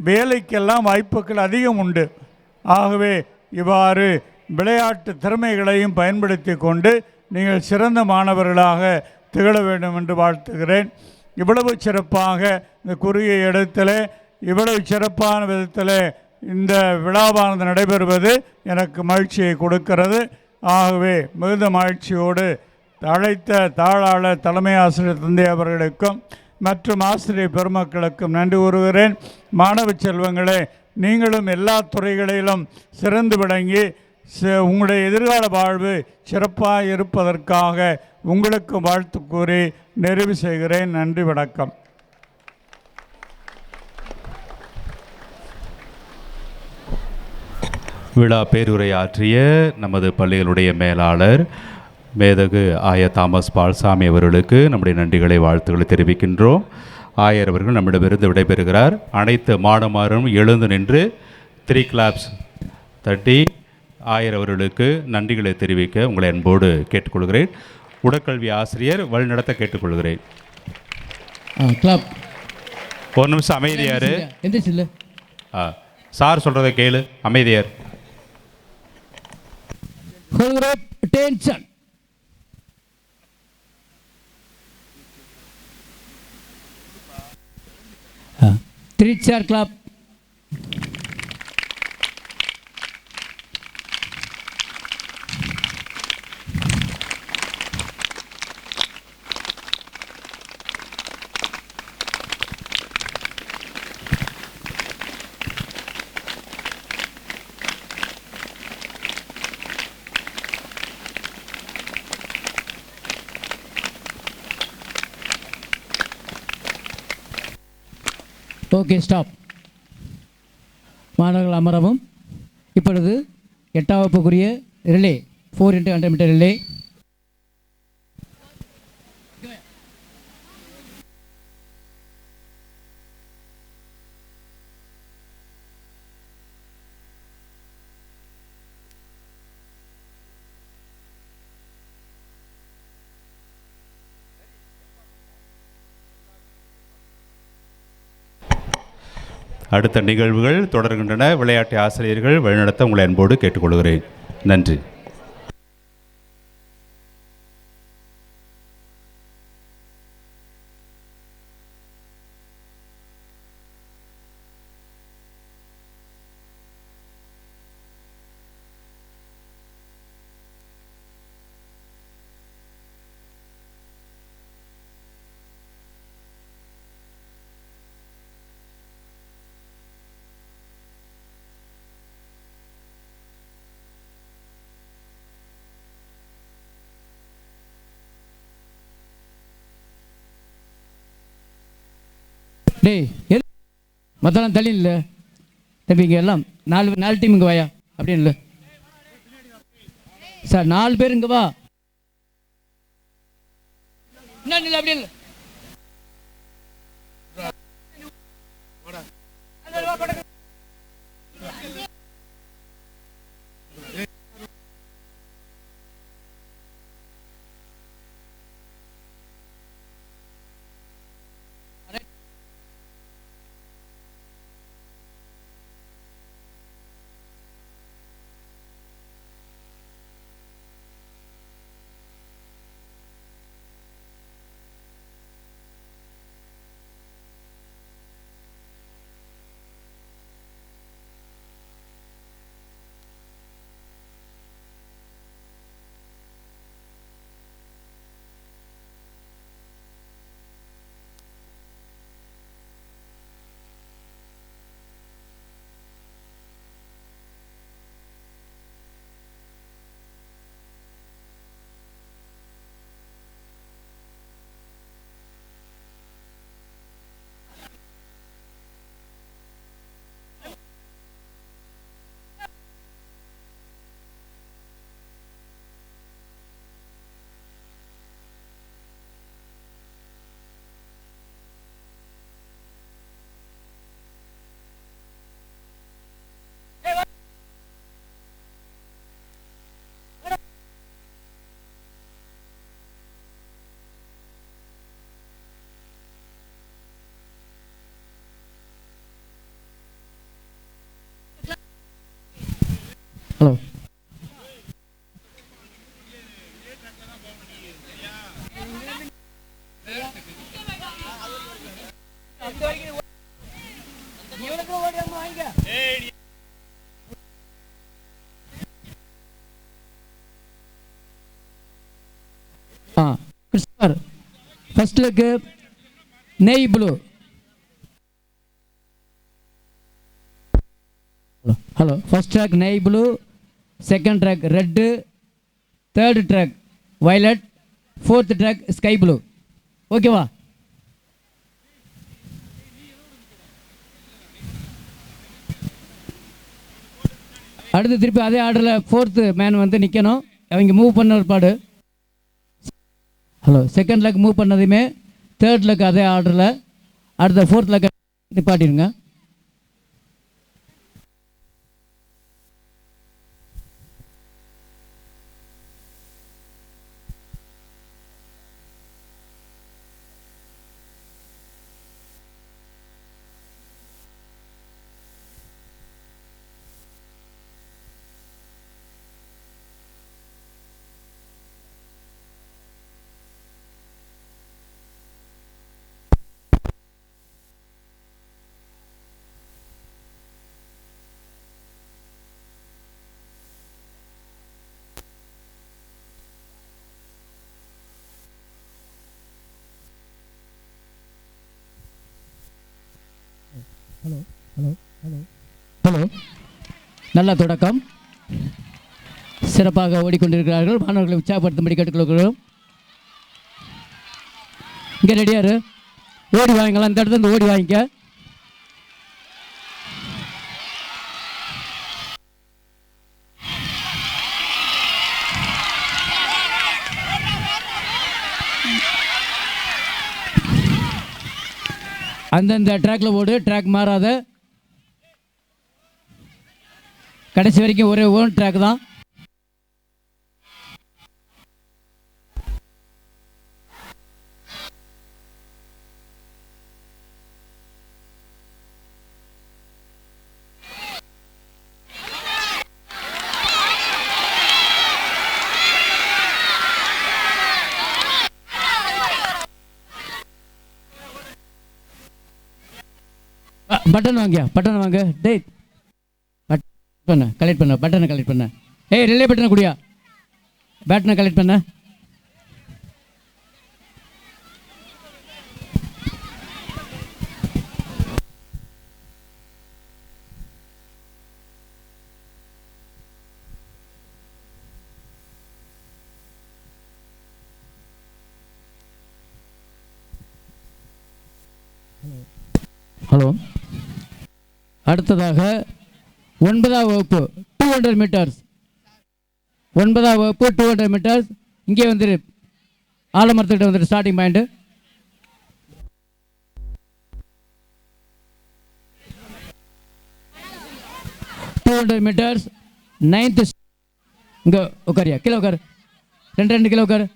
வேலைக்கெல்லாம் வாய்ப்புகள் அதிகம் உண்டு. ஆகவே இவ்வாறு விளையாட்டு திறமைகளையும் பயன்படுத்தி கொண்டு நீங்கள் சிறந்த மாணவர்களாக திகழ வேண்டும் என்று வாழ்த்துகிறேன். இவ்வளவு சிறப்பாக இந்த குறுகிய இடத்தில் இவ்வளவு சிறப்பான விதத்தில் இந்த விழாவானது நடைபெறுவது எனக்கு மகிழ்ச்சியை கொடுக்கிறது. ஆகவே மிகுந்த மகிழ்ச்சியோடு அழைத்த தாளாளர் தலைமை ஆசிரியர் தந்தை அவர்களுக்கும் மற்றும் ஆசிரியர் பெருமக்களுக்கும் நன்றி கூறுகிறேன். மாணவ செல்வங்களே, நீங்களும் எல்லா துறைகளிலும் சிறந்து விளங்கி உங்களுடைய எதிர்கால வாழ்வு சிறப்பாக இருப்பதற்காக உங்களுக்கு வாழ்த்து கூறி நிறைவு செய்கிறேன். நன்றி, வணக்கம். விழா பேருரை ஆற்றிய நமது பள்ளிகளுடைய மேலாளர் மேதகு ஆய தாமஸ் பால்சாமி அவர்களுக்கு நம்முடைய நன்றிகளை வாழ்த்துக்களை தெரிவிக்கின்றோம். ஆயர் அவர்கள் நம்மிடமிருந்து விடைபெறுகிறார். அனைத்து மாணவரும் எழுந்து நின்று 3 கிளாப்ஸ் தட்டி ஆயர் அவர்களுக்கு நன்றிகளை தெரிவிக்க உங்களை அன்போடு கேட்டுக்கொள்கிறேன். உடற்கல்வி ஆசிரியர் வழிநடத்த கேட்டுக்கொள்கிறேன். கிளாப். ஒரு நிமிஷம் அமைதியார். எந்திரிச்சு சார் சொல்கிறத கேளு. அமைதியார். Attention. Three-chair clap. Okay, stop. மாணவர்கள் அமரவும். இப்பொழுது 8ஆம் வகுப்புக்குரிய ரிலே 4x100 மீட்டர் ரிலே. அடுத்த நிகழ்வுகள் தொடர்கின்றன. விளையாட்டு ஆசிரியர்கள் வழிநடத்த உங்களை அன்போடு கேட்டுக்கொள்கிறேன். நன்றி. டேய், மற்றெல்லாம் தள்ளி இல்லை தம்பி. இங்கே எல்லாம் 4 டீம் இங்கே வாயா அப்படின்னு இல்லை சார். 4 பேர் இங்கே வா. என்ன இல்லை அப்படி இல்லை. Christopher first leg navy blue. Hello first track navy blue, second track red, third track violet, fourth track sky blue. ஓகேவா? அடுத்து திருப்பி அதே ஆர்டரில் ஃபோர்த்து மேன் வந்து நிற்கணும். அவங்க மூவ் பண்ண ஒரு பாடு. ஹலோ செகண்ட் லெக் மூவ் பண்ணதுமே தேர்ட் லெக் அதே ஆர்டரில் அடுத்த ஃபோர்த் லெக் நிப்பாட்டிடுங்க. ஹலோ ஹலோ ஹலோ ஹலோ நல்ல தொடக்கம். சிறப்பாக ஓடிக்கொண்டிருக்கிறார்கள். மாணவர்களை உற்சாகப்படுத்தும்படி கேட்டுக்கொள்கிறோம். இங்கே ரெடியாரு ஓடி வாங்கிக்கலாம். இந்த இடத்துல இருந்து ஓடி வாங்கிக்க. அந்தந்த ட்ராக்கில் ஓடு, ட்ராக் மாறாத. கடைசி வரைக்கும் ஒரே ஓன் ட்ராக் தான். பட்டன் வாங்கியா, பட்டன் வாங்க. டேய் பண்ண கலெக்ட் பண்ண, பட்டனை கலெக்ட் பண்ண. ஏய் ரிலே பட்டனை குடியா, பேட்டனை கலெக்ட் பண்ண. ஹலோ அடுத்ததாக 9ஆம் வகுப்பு 200 மீட்டர்ஸ். 9ஆம் வகுப்பு 200 மீட்டர்ஸ். இங்கே வந்துரு, ஆலமரத்துக்கிட்ட வந்துட்டு ஸ்டார்டிங் பாயிண்ட். Metres 9th. இங்கே உட்காரியா, கீழே உட்காரு. 2 கிலோ உட்காரு.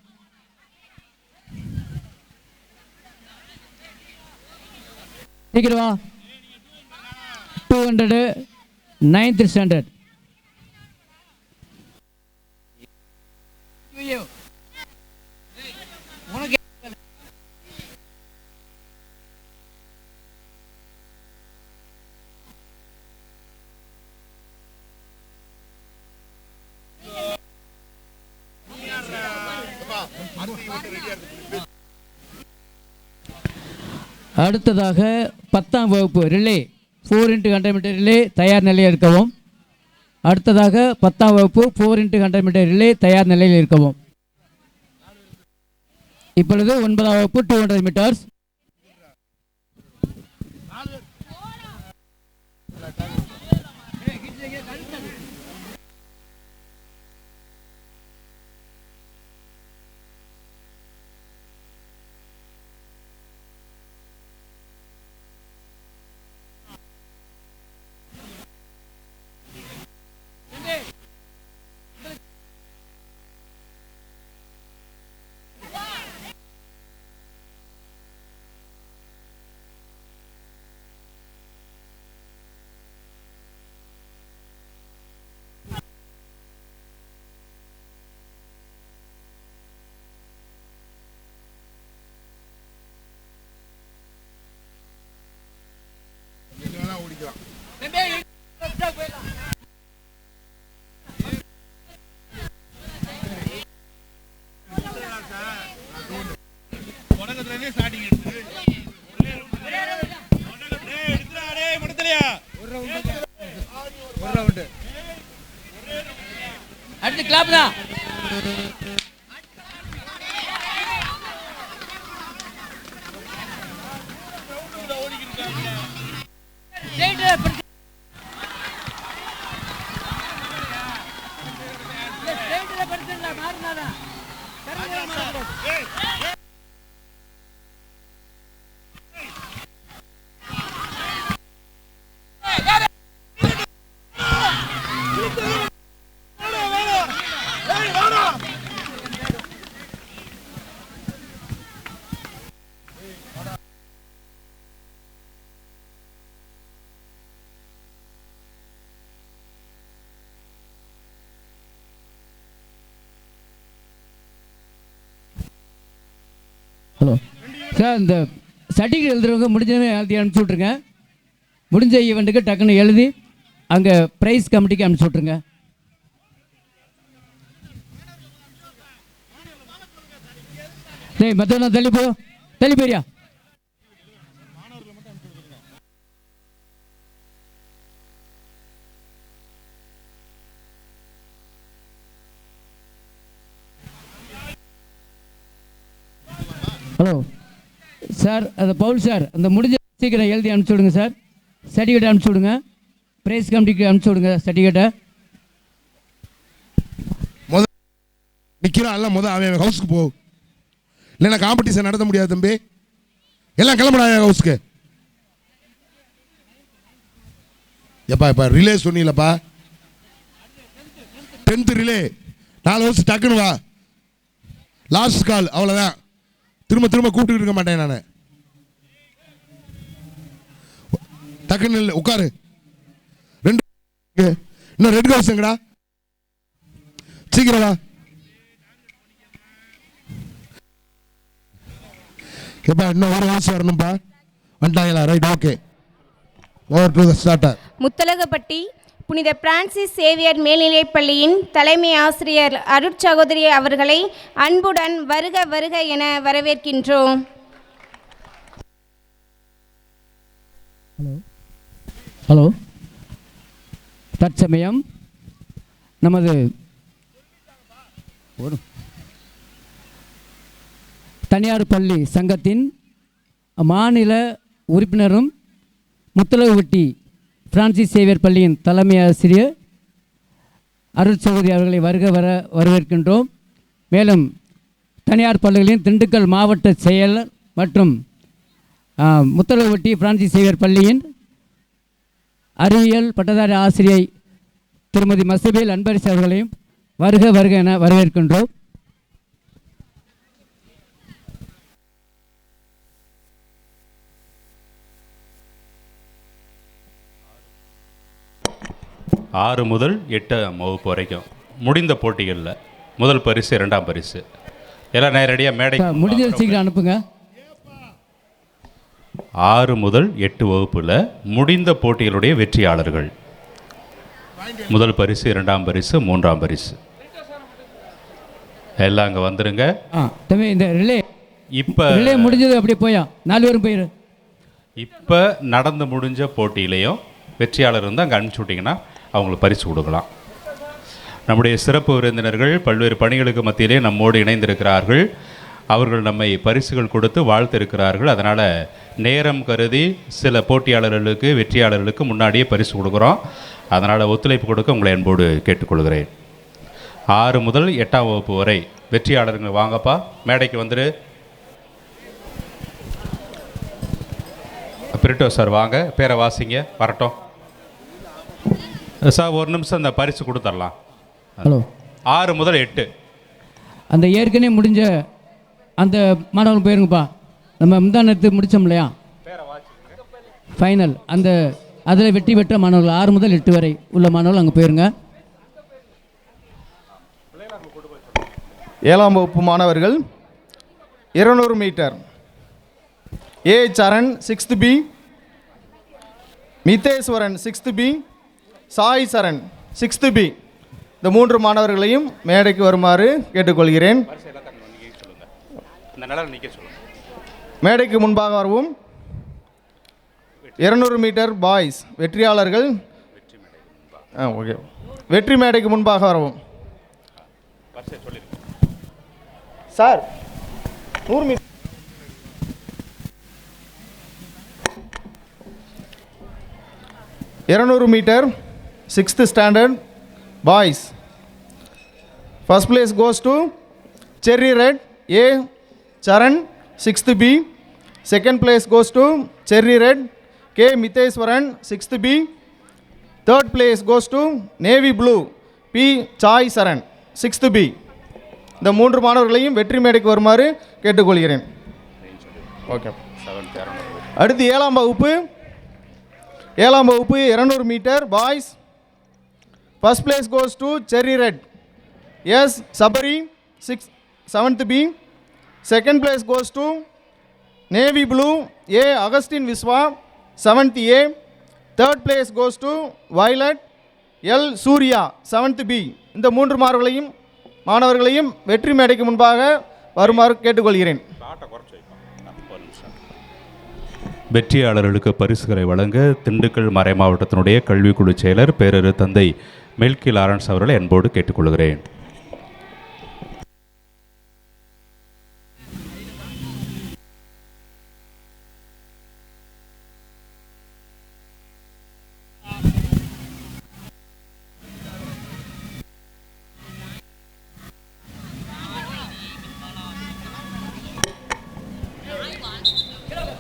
சீக்கிரம் வா. 200 9th ஸ்டாண்டர்ட். அடுத்ததாக 10ஆம் வகுப்பு ரிலே 4x100 மீட்டர் ரிலே தயார் நிலையில் இருக்கவும். அடுத்ததாக 10ஆம் வகுப்பு 4x100 மீட்டர் ரிலே தயார் நிலையில் இருக்கவும். இப்பொழுது 9ஆம் வகுப்பு 200 மீட்டர்ஸ். அடுத்து கிளாப் தான். ஹலோ சார், இந்த சர்டிஃபிகேட் எழுதுறவங்க முடிஞ்சவங்க எழுதி அனுப்பிச்சி விட்ருங்க. முடிஞ்ச ஈவெண்ட்டுக்கு டக்குன்னு எழுதி அங்கே ப்ரைஸ் கமிட்டிக்கு அனுப்பிச்சி விட்ருங்க. டேய் மற்றவங்க தள்ளி போயியா. ஹலோ சார், அந்த பவுல் சார், அந்த முடிஞ்ச சீக்கிரம் எழுதி அனுப்பிச்சி விடுங்க சார். சர்டிஃபிகேட் அனுப்பிச்சி விடுங்க. ப்ரைஸ் கமிட்டிக்கு அனுப்பிச்சி விடுங்க சர்டிஃபிகேட்டை. நிற்கிறான் எல்லாம் அவன் ஹவுஸ்க்கு போ, இல்லைன்னா காம்படிஷன் நடத்த முடியாது தம்பி. எல்லாம் கிளம்புடா ஹவுஸ்க்கு. எப்பா ரிலே சொன்னீங்களப்பா, 10th ரிலே 4 ஹவுஸ் டக்குன்னு வா. லாஸ்ட் கால், அவ்வளோதான். திரும்ப கூப்பிட்டு இருக்க மாட்டேன் நான். டக்குன்னு இல்லை, உட்காரு. இன்னும் ரெட் ஹவுஸ் எங்கடா, சீக்கிரம் வா. எப்பா இன்னும் ஒரு ஹவுஸ் வரணும்ப்பா. வந்துட்டாங்களா? Right, okay. Over to the starter. Muthalagapatti புனித பிரான்சிஸ் சேவியர் மேல்நிலைப் பள்ளியின் தலைமை ஆசிரியர் அருட்சகோதரி அவர்களை அன்புடன் வருக வருக என வரவேற்கின்றோம். ஹலோ, தற்சமயம் நமது தனியார் பள்ளி சங்கத்தின் மாநில உறுப்பினரும் முத்தலகுவட்டி பிரான்சிஸ் சேவியர் பள்ளியின் தலைமை ஆசிரியர் அருட்சகோதரி அவர்களை வரவேற்கின்றோம். மேலும் தனியார் பள்ளிகளின் திண்டுக்கல் மாவட்ட செயலர் மற்றும் முத்தலகுவட்டி பிரான்சிஸ் சேவியர் பள்ளியின் அறிவியல் பட்டதாரி ஆசிரியை திருமதி மசபேல் அன்பரசி அவர்களையும் வருக என வரவேற்கின்றோம். ஆறு முதல் 8ஆம் வகுப்பு வரைக்கும் முடிந்த போட்டிகளில் முதல் பரிசு, 2ஆம் பரிசு எல்லாம் நேரடியாக மேடை முடிஞ்ச சீக்கிரம் அனுப்புங்க. 6 முதல் 8 வகுப்பில் முடிந்த போட்டிகளுடைய வெற்றியாளர்கள் முதல் பரிசு, 2ஆம் பரிசு, 3ஆம் பரிசு எல்லாம் அங்கே வந்துடுங்க. தம்பி இந்த ரிலே இப்போ ரிலே முடிஞ்சது அப்படியே போயா 4 பேரும் போயிரு. இப்போ நடந்து முடிஞ்ச போட்டியிலையும் வெற்றியாளர் வந்து அங்கே அனுப்பிச்சி விட்டிங்கன்னா அவங்களுக்கு பரிசு கொடுக்கலாம். நம்முடைய சிறப்பு விருந்தினர்கள் பல்வேறு பணிகளுக்கு மத்தியிலே நம்மோடு இணைந்திருக்கிறார்கள். அவர்கள் நம்மை பரிசுகள் கொடுத்து வாழ்த்திருக்கிறார்கள். அதனால் நேரம் கருதி சில போட்டியாளர்களுக்கு வெற்றியாளர்களுக்கு முன்னாடியே பரிசு கொடுக்குறோம். அதனால் ஒத்துழைப்பு கொடுக்க உங்களை அன்போடு கேட்டுக்கொள்கிறேன். 6 முதல் 8ஆம் வகுப்பு வரை வெற்றியாளர்கள் வாங்கப்பா, மேடைக்கு வந்துடு. பிரிட்டோ சார் வாங்க, பேரை வாசிங்க, வரட்டும் சார். ஒரு நிமிஷம் அந்த பரிசு கொடுத்துடலாம். ஹலோ, 6 முதல் 8 அந்த ஏற்கனவே முடிஞ்ச அந்த மாணவர்கள் போயிருங்கப்பா. நம்ம முந்தானத்து முடித்தோம் இல்லையா ஃபைனல், அந்த அதில் வெற்றி பெற்ற மாணவர்கள் 6 முதல் 8 வரை உள்ள மாணவர்கள் அங்கே போயிருங்க. 7ஆம் வகுப்பு மாணவர்கள் 200 metre A Saran 6th B, Mitheswaran 6th B, Sai Saran 6th B, இந்த 3 மாணவர்களையும் மேடைக்கு வருமாறு கேட்டுக்கொள்கிறேன். மேடைக்கு முன்பாக வரவும். 200 மீட்டர் பாய்ஸ் வெற்றியாளர்கள் ஓகே வெற்றி மேடைக்கு முன்பாக வரவும். Sir 100 metre 200 metre 6th standard boys. First place goes to Cherry Red A. Charan 6th B. Second place goes to Cherry Red K. Mitheswaran 6th B. Third place goes to Navy Blue P. Chai Saran 6th B. இந்த 3 மாணவர்களையும் வெற்றி மேடைக்கு வருமாறு கேட்டுக்கொள்கிறேன். Okay. அடுத்து 7ஆம் வகுப்பு 200 metre boys. First place goes to Cherry Red S. Sabari 7th B. Second place goes to Navy Blue A. Augustine Viswa 7th A. Third place goes to Violet L. Surya 7th B. இந்த 3 மாணவர்களையும் வெற்றி மேடைக்கு முன்பாக வருமாறு கேட்டுக்கொள்கிறேன். வெற்றியாளர்களுக்கு பரிசுகளை வழங்க திண்டுக்கல் மறைமாவட்டத்தினுடைய கல்விக்குழு செயலர் பேரரு தந்தை மெல்கி லாரன்ஸ் அவர்களை அன்போடு கேட்டுக்கொள்கிறேன்.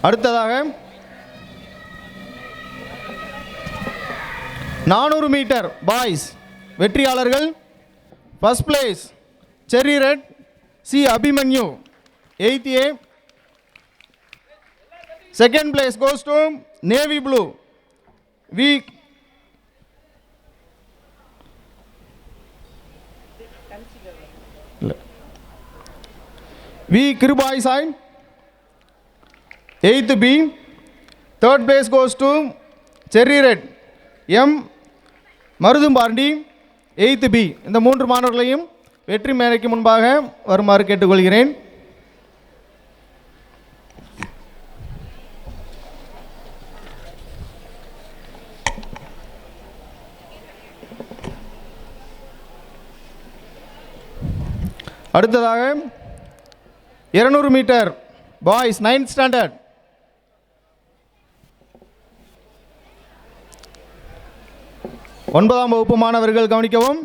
அடுத்ததாக 400 மீட்டர் பாய்ஸ் வெற்றியாளர்கள். First place cherry red C Abhimanyu 8th A. Second place goes to navy blue V Kirubai Sai 8th B. Third place goes to Cherry Red M. Maruthumpandi 8th B. இந்த 3 மாணவர்களையும் வெற்றி மேடைக்கு முன்பாக வருமாறு கேட்டுக்கொள்கிறேன். அடுத்ததாக 200 மீட்டர் பாய்ஸ் 9th ஸ்டாண்டர்ட். ஒன்பதாம் வகுப்பு மாணவர்கள் கவனிக்கவும்.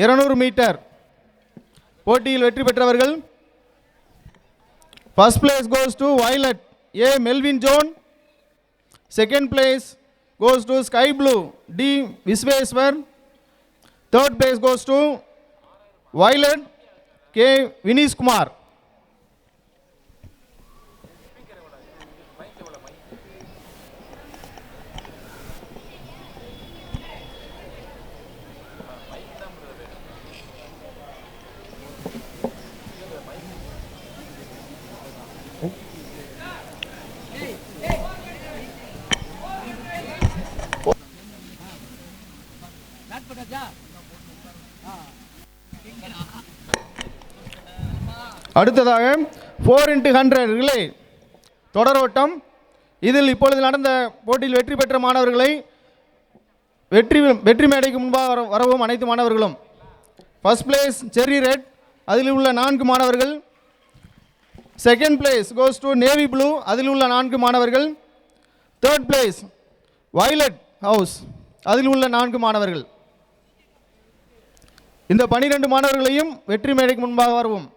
200 மீட்டர் போட்டியில் வெற்றி பெற்றவர்கள். First place goes to violet A Melvin John. Second place goes to sky blue D Visweswar. Third place goes to violet K Vineeshkumar. அடுத்ததாக 4x100 ரிலே தொடரோட்டம். இதில் இப்பொழுது நடந்த போட்டியில் வெற்றி பெற்ற மாணவர்களை வெற்றி மேடைக்கு முன்பாக வரவும் அனைத்து மாணவர்களும். ஃபர்ஸ்ட் பிளேஸ் செர்ரி ரெட், அதில் உள்ள 4 மாணவர்கள். Second place goes to navy blue, அதில் உள்ள 4 மாணவர்கள். தேர்ட் பிளேஸ் வயலட் ஹவுஸ், அதில் உள்ள 4 மாணவர்கள். இந்த 12 மாணவர்களையும் வெற்றி மேடைக்கு முன்பாக வரவும்.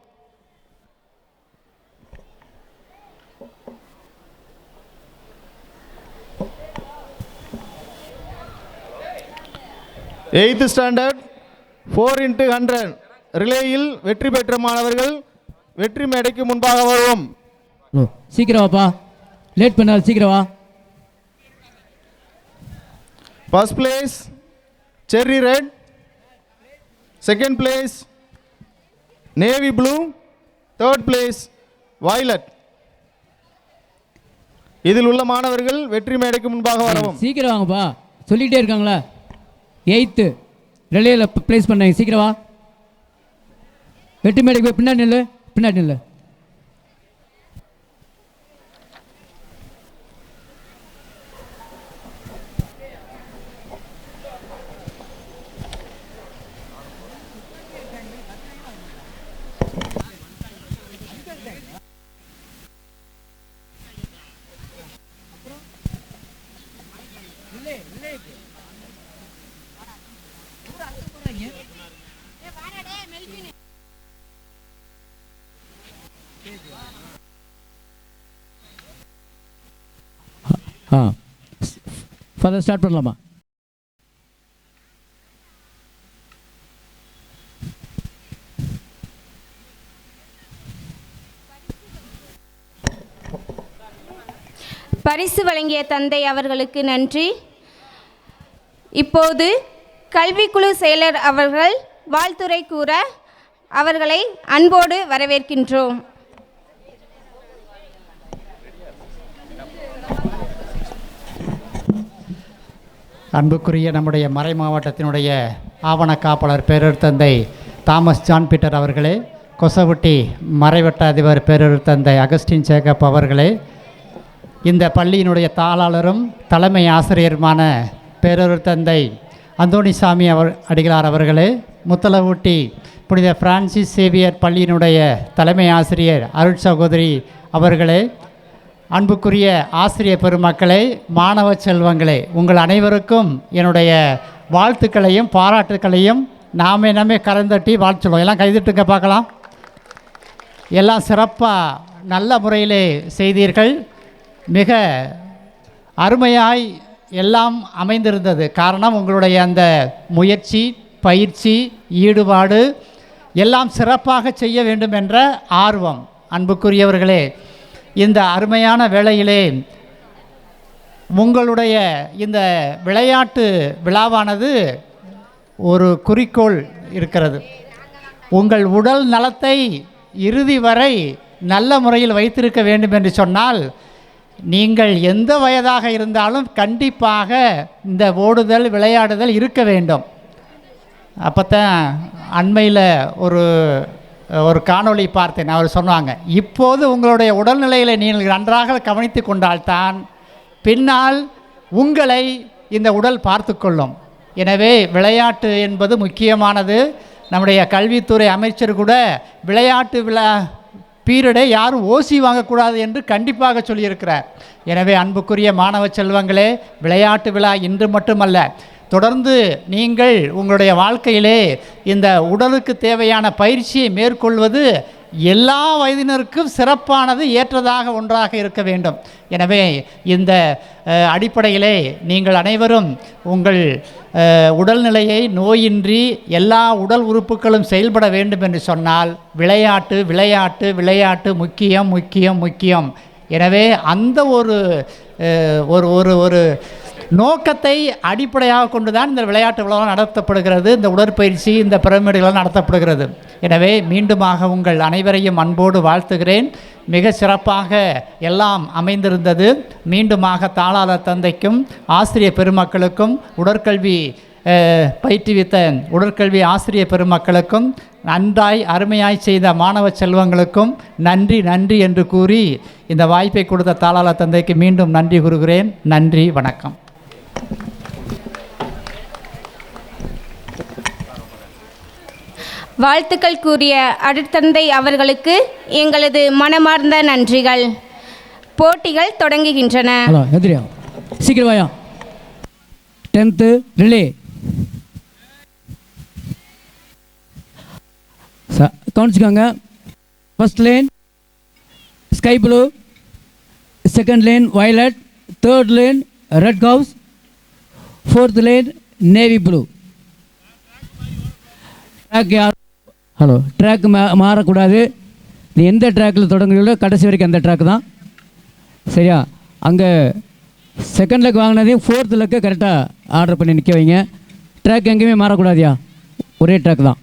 எய்த் ஸ்டாண்டர்ட் 4x100 ரிலேயில் வெற்றி பெற்ற மாணவர்கள் வெற்றி மேடைக்கு முன்பாக வருவோம். சீக்கிரம் வாப்பா, லேட் பண்ணாத, சீக்கிரம் வா. First place cherry red, second place navy blue, third place violet. இதில் உள்ள மாணவர்கள் வெற்றி மேடைக்கு முன்பாக வரவும். சீக்கிரம் வாங்கப்பா, சொல்லிகிட்டே இருக்காங்களா. 8th ரிலேயில் ப்ளேஸ் பண்ணாங்க, சீக்கிரம் வா. வெற்றி மேடைக்கு போய் பின்னாடி நில்லு, பின்னாடி நில்லு. ஃபாதர் ஸ்டார்ட் பண்ணலாமா? பரிசு வழங்கிய தந்தை அவர்களுக்கு நன்றி. இப்போது கல்விக்குழு செயலர் அவர்கள் வாழ்த்துரை கூற அவர்களை அன்போடு வரவேற்கின்றோம். அன்புக்குரிய நம்முடைய மறை மாவட்டத்தினுடைய ஆவண காப்பாளர் பேரூர் தந்தை தாமஸ் ஜான் பீட்டர் அவர்களே, கொசவட்டி மறைவட்ட அதிபர் பேரூர் தந்தை அகஸ்டின் சேகப் அவர்களே, இந்த பள்ளியினுடைய தாளாளரும் தலைமை ஆசிரியருமான பேரூர் தந்தை அந்தோணிசாமி அடிகளார் அவர்களே, முத்தலவூட்டி புனித பிரான்சிஸ் சேவியர் பள்ளியினுடைய தலைமை ஆசிரியர் அருட் சகோதரி அவர்களே, அன்புக்குரிய ஆசிரியர் பெருமக்களே, மாணவ செல்வங்களே, உங்கள் அனைவருக்கும் என்னுடைய வாழ்த்துக்களையும் பாராட்டுக்களையும் நாமே கலந்தட்டி வாழ்த்து சொல்லுவோம். எல்லாம் கைதிட்டுங்க பார்க்கலாம். எல்லாம் சிறப்பாக நல்ல முறையிலே செய்தீர்கள். மிக அருமையாய் எல்லாம் அமைந்திருந்தது. காரணம் உங்களுடைய அந்த முயற்சி, பயிற்சி, ஈடுபாடு எல்லாம் சிறப்பாக செய்ய வேண்டும் என்ற ஆர்வம். அன்புக்குரியவர்களே, இந்த அருமையான வேளையிலே உங்களுடைய இந்த விளையாட்டு விழாவானது ஒரு குறிக்கோள் இருக்கிறது. உங்கள் உடல் நலத்தை இறுதி வரை நல்ல முறையில் வைத்திருக்க வேண்டும் என்று சொன்னால் நீங்கள் எந்த வயதாக இருந்தாலும் கண்டிப்பாக இந்த ஓடுதல் விளையாடுதல் இருக்க வேண்டும். அப்போ தான் அண்மையில் ஒரு காணொளி பார்த்தேன். அவர் சொன்னாங்க, இப்போது உங்களுடைய உடல்நிலையில் நீங்கள் நன்றாக கவனித்து கொண்டால்தான் பின்னால் உங்களை இந்த உடல் பார்த்து கொள்ளும். எனவே விளையாட்டு என்பது முக்கியமானது. நம்முடைய கல்வித்துறை அமைச்சர் கூட விளையாட்டு பீரியடை யாரும் ஓசி வாங்கக்கூடாது என்று கண்டிப்பாக சொல்லியிருக்கிறார். எனவே அன்புக்குரிய மாணவ செல்வங்களே, விளையாட்டு விழா இன்று மட்டுமல்ல, தொடர்ந்து நீங்கள் உங்களுடைய வாழ்க்கையிலே இந்த உடலுக்கு தேவையான பயிற்சியை மேற்கொள்வது எல்லா வயதினருக்கும் சிறப்பானது, ஏற்றதாக ஒன்றாக இருக்க வேண்டும். எனவே இந்த அடிப்படையிலே நீங்கள் அனைவரும் உங்கள் உடல்நிலையை நோயின்றி எல்லா உடல் உறுப்புகளும் செயல்பட வேண்டும் என்று சொன்னால் விளையாட்டு விளையாட்டு விளையாட்டு முக்கியம் முக்கியம் முக்கியம். எனவே அந்த ஒரு நோக்கத்தை அடிப்படையாக கொண்டு தான் இந்த விளையாட்டு விழா நடத்தப்படுகிறது, இந்த உடற்பயிற்சி, இந்த பிரமிடுகள் நடத்தப்படுகிறது. எனவே மீண்டுமாக உங்கள் அனைவரையும் அன்போடு வாழ்த்துகிறேன். மிக சிறப்பாக எல்லாம் அமைந்திருந்தது. மீண்டுமாக தாளாளர் தந்தைக்கும் ஆசிரியர் பெருமக்களுக்கும் உடற்கல்வி பயிற்றுவித்த உடற்கல்வி ஆசிரியர் பெருமக்களுக்கும் நன்றாய் அருமையாய் செய்த மாணவ செல்வங்களுக்கும் நன்றி நன்றி என்று கூறி இந்த வாய்ப்பை கொடுத்த தாளாளர் தந்தைக்கு மீண்டும் நன்றி கூறுகிறேன். நன்றி, வணக்கம். வாழ்த்துக்கள் கூறிய அருட்தந்தை அவர்களுக்கு எங்களது மனமார்ந்த நன்றிகள். போட்டிகள் தொடங்குகின்றன. சீக்கிரம் வாயா. 10th relay. கவனிச்சுக்கோங்க. First lane sky blue, second lane violet, third lane red house, fourth lane navy blue. Track யார் ட்ராக் மாறக்கூடாது. நீ எந்த ட்ராக்கில் தொடங்குறீங்களோ கடைசி வரைக்கும் அந்த ட்ராக் தான், சரியா? அங்கே செகண்ட் லெக் வாங்கினதையும் 4th லெக்கு கரெக்டாக ஆர்டர் பண்ணி நிற்க வைங்க. ட்ராக் எங்கேயுமே மாறக்கூடாதியா, ஒரே ட்ராக் தான்.